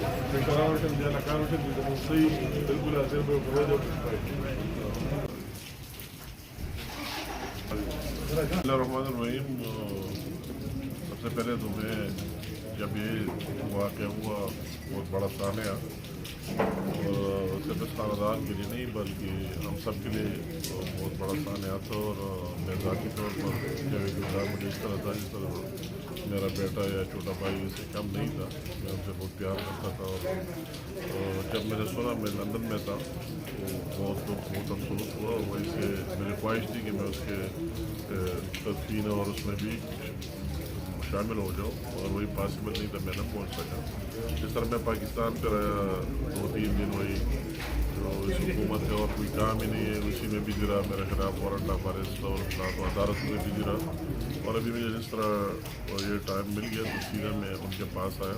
Bismillahirrahmanirrahim. सबसे पहले तो मैं जब ये वाक़या हुआ बहुत बड़ा सानिया सिर्फ खानदान के लिए नहीं बल्कि हम सब के लिए बहुत बड़ा सानिया था। और मैं ज़ाती तौर पर मुझे इस तरह था जिस तरह मेरा बेटा या छोटा भाई इससे कम नहीं था। मैं उनसे बहुत प्यार करता था। और जब मैंने सुना, मैं लंदन में था, तो बहुत अफसोस हुआ। और वहीं से मेरी ख्वाहिश थी कि मैं उसके तदफीन और उसमें भी शामिल हो जाऊँ, और वही पॉसिबल नहीं था, मैं न पहुँच सका। जिस तरह मैं पाकिस्तान पर आया 2-3 दिन, वही जो इस हुकूमत है और कोई काम ही नहीं है, उसी में बिजी रहा। मेरे खिलाफ वारंट ऑफ अरेस्ट और तो अदालत में बिजी रहा। और अभी मुझे जिस तरह ये टाइम मिल गया तो सीधा मैं उनके पास आया।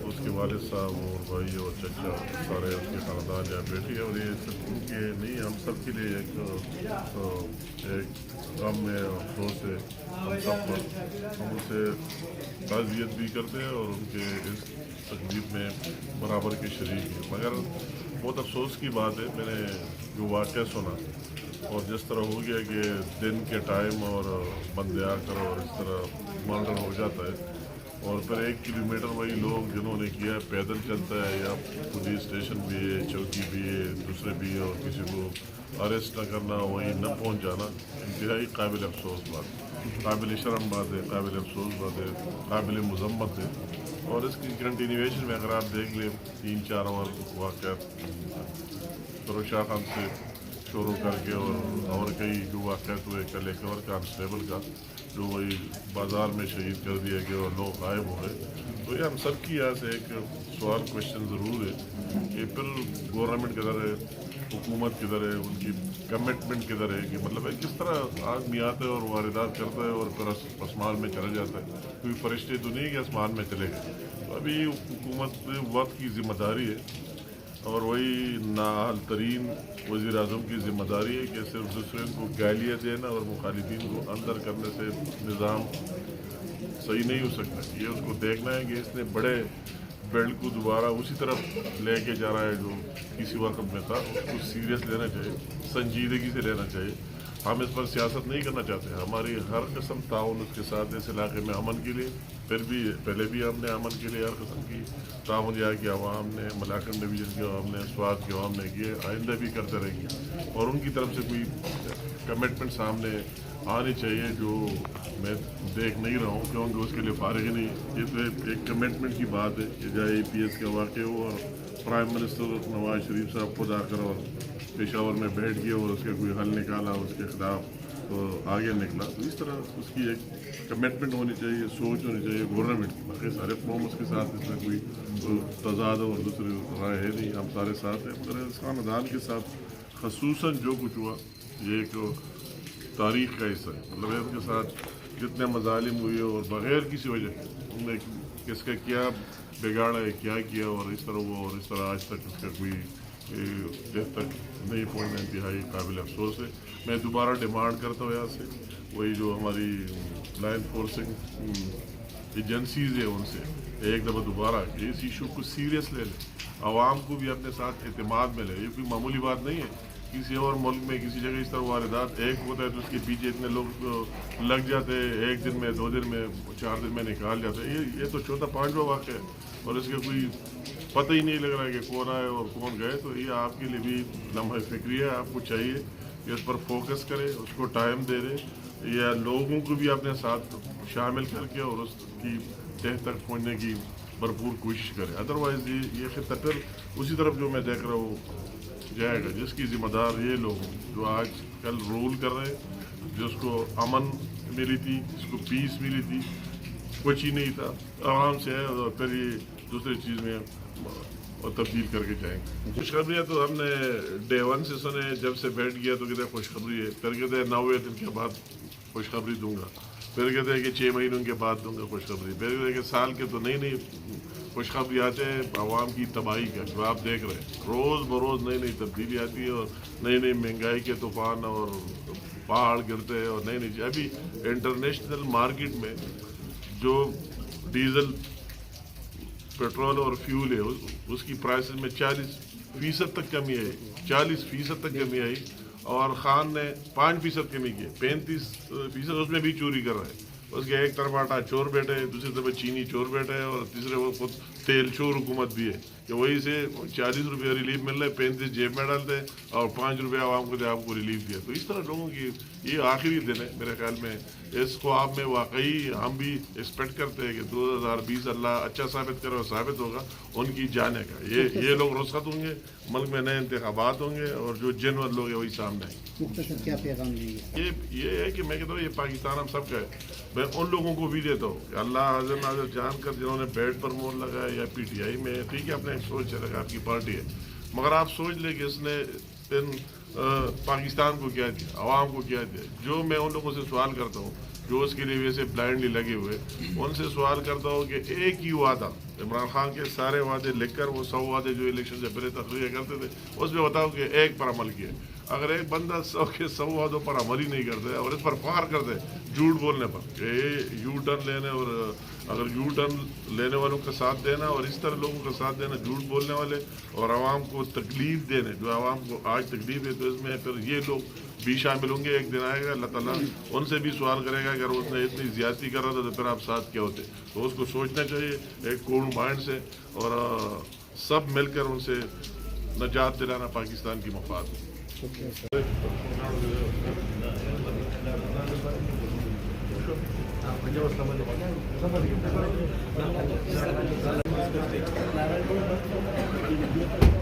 उसके वालिद साहब और भाई और चचा सारे उसके खानदान या बेटी है, और ये सिर्फ उनके नहीं, हम सब के लिए एक गम में अफसोस है हम सब पर। हम उनसे ताज़ियत भी करते हैं और उनके इस तकलीफ में बराबर के शरीक हैं। मगर बहुत अफसोस की बात है, मैंने जो वाक़या सुना और जिस तरह हो गया कि दिन के टाइम और बंदे आकर और इस तरह मर्डर हो जाता है, और फिर 1 किलोमीटर वही लोग जिन्होंने किया पैदल चलता है, या पुलिस स्टेशन भी है, चौकी भी है, दूसरे भी है, और किसी को अरेस्ट न करना, वहीं न पहुंच जाना, इंतहाई काबिल अफसोस बात, काबिल शर्म बात है, काबिल अफसोस बात है, काबिल मज़म्मत है। और इसकी कंटिन्यूएशन में अगर आप देख लें 3-4 और वाक़यात फरोशा खान से शुरू करके और कई जो वाक़यात हुए, कल एक और कांस्टेबल का जो वही बाज़ार में शहीद कर दिया गया और लोग गायब हो गए। तो ये हम सब की यहाँ से एक सवाल क्वेश्चन ज़रूर है कि फिर गवर्नमेंट किधर है, हुकूमत किधर है, उनकी कमिटमेंट किधर है, कि मतलब है किस तरह आदमी आता है और वारदात करता है और फिर आसमान में चला जाता है। कोई फरिश्ते तो नहीं है कि आसमान में चले गए। तो अभी हुकूमत वक्त की ज़िम्मेदारी है, और वही नाअहल तरीन वज़ीर आज़म की ज़िम्मेदारी है कि सिर्फ दूसरे को गालियाँ देना और मुखालिफिन को अंदर करने से निज़ाम सही नहीं हो सकता। ये उसको देखना है कि इसने बड़े बेल्ट को दोबारा उसी तरफ लेके जा रहा है जो किसी वक्त में था। उसको सीरियस लेना चाहिए, संजीदगी से लेना चाहिए। हम इस पर सियासत नहीं करना चाहते। हमारी हर किस्म ताउन उसके साथ इस इलाके में अमन के लिए, फिर भी पहले भी हमने अमन के लिए हर किस्म की ताउन यहाँ की आवाम ने, मलाकन डिवीज़न की आवाम ने, स्वाद की आवाम ने किए, आइंदा भी करते रहेंगे। और उनकी तरफ से कोई कमिटमेंट सामने आनी चाहिए जो मैं देख नहीं रहा हूँ, क्योंकि उसके लिए फारिग नहीं। ये तो एक कमिटमेंट की बात है कि चाहे APS के वाक़े हो और प्राइम मिनिस्टर नवाज शरीफ साहब खुद आकर और पेशावर में बैठ गए और उसके कोई हल निकाला, उसके खिलाफ तो आगे निकला। तो इस तरह उसकी एक कमिटमेंट होनी चाहिए, सोच होनी चाहिए गवर्नमेंट की। बाकी सारे कौम उसके साथ इसमें कोई तजाद और दूसरी राय है नहीं, हम सारे साथ हैं। मगर इस खानदान के साथ खसूसन जो कुछ हुआ ये एक तारीख़ का हिस्सा है। मतलब उनके साथ जितने मजालिम हुए और बग़ैर किसी वजह उनने किसका क्या बिगाड़ा है, क्या किया, और इस तरह वो और इस तरह आज तक उसका कोई देर तक नहीं पहुँचना इंतहाई काबिल अफसोस है। मैं दोबारा डिमांड करता हूँ यहाँ से, वही जो हमारी लॉ इन्फोर्सिंग एजेंसीज़ है उनसे एक दफ़ा दोबारा इस इशू को सीरियस ले लें, आवाम को भी अपने साथ एतमाद में ले। ये कोई मामूली बात नहीं है। किसी और मुल्क में किसी जगह इस तरह वारदात एक होता है तो उसके पीछे इतने लोग लग जाते हैं, 1 दिन में, 2 दिन में, 4 दिन में निकाल जाते हैं। ये तो 4था-5वां वाक़या है और इसका कोई पता ही नहीं लग रहा है कि कौन आए और कौन गए। तो ये आपके लिए भी लम्हा फ़िक्री है। आपको चाहिए कि इस पर फोकस करें, उसको टाइम दे दें, या लोगों को भी अपने साथ शामिल करके और उसकी तह तक पहुँचने की भरपूर कोशिश करें। अदरवाइज़ ये खित्ता फिर उसी तरफ जो मैं देख रहा हूँ जाएगा, जिसकी ज़िम्मेदार ये लोग जो आज कल रूल कर रहे हैं, जिसको अमन मिली थी, जिसको पीस मिली थी, कुछ ही नहीं था, आराम से है, और फिर ये दूसरी चीज़ में और तब्दील करके जाएंगे। खुशखबरियाँ तो हमने डे 1 से सुने, जब से बैठ गया तो कहते खुशखबरी है, फिर कहते 9वें दिन के बाद खुशखबरी दूंगा, फिर कहते हैं कि 6 महीनों के बाद दूंगा खुशखबरी, फिर कहते हैं कि साल के तो नहीं खुशखबरी आते हैं आवाम की तबाही का, जो आप देख रहे हैं। रोज़ बरोज़ नई नई तब्दीली आती है और नई नई महंगाई के तूफ़ान और पहाड़ गिरते हैं और नई नई। अभी इंटरनेशनल मार्केट में जो डीज़ल पेट्रोल और फ्यूल है उसकी प्राइसेस में 40% तक कमी आई, 40% तक कमी आई। और खान ने 5% कमी की, 35% उसमें भी चोरी कर रहा है। उसके एक तरफ आटा चोर बैठे है, दूसरी तरफ चीनी चोर बैठे है, और तीसरे वो खुद तेल चोर हुकूमत भी है कि वही से 40 रुपये रिलीफ मिल रहा है, 35 जेब में डालते हैं और 5 रुपये आवाम को आपको रिलीफ दिया। तो इस तरह लोगों की ये आखिरी दिन है मेरे ख्याल में। इसको आप में वाकई हम भी एक्सपेक्ट करते हैं कि 2020 अल्लाह अच्छा साबित करे और साबित होगा उनकी जाने का। ये लोग रुखसत होंगे, मुल्क में नए इंतखाबात होंगे और जो जेन्युइन लोग हैं वही सामने आएंगे। मुख्तसर क्या पैगाम देंगे? ये है कि मैं कहता हूँ ये पाकिस्तान हम सबका है। मैं उन लोगों को भी देता हूँ कि अल्लाह हाज़िर नाज़िर जानकर जिन्होंने बेड पर मोहर लगाया या PTI में, ठीक है अपने सोच चलेगा, आपकी पार्टी है, मगर आप सोच ले कि इसने इन पाकिस्तान को क्या दिया, आवाम को क्या दिया। जो मैं उन लोगों से सवाल करता हूँ जो उसके लिए वैसे ब्लाइंडली लगे हुए, उनसे सवाल करता हूँ कि एक ही वादा, इमरान खान के सारे वादे लिखकर वो 100 वादे जो इलेक्शन से पहले तकरीर करते थे उसमें बताओ कि एक पर अमल किए। अगर एक बंदा 100 के 100 वादों पर अमल ही नहीं करते और इस पर फार करते झूठ बोलने पर, यू टर्न लेने, और अगर यू टर्न लेने वालों का साथ देना और इस तरह लोगों का साथ देना, झूठ बोलने वाले और आवाम को तकलीफ देने, जो आवाम को आज तकलीफ है, तो इसमें फिर ये लोग भी शामिल होंगे। एक दिन आएगा अल्लाह ताला उनसे भी सवाल करेगा अगर उसने इतनी ज्यादती कर रहा था तो फिर आप साथ क्या होते। तो उसको सोचना चाहिए एक कोल्ड माइंड से, और सब मिलकर उनसे नजात दिलाना पाकिस्तान की मफाद है। नारायण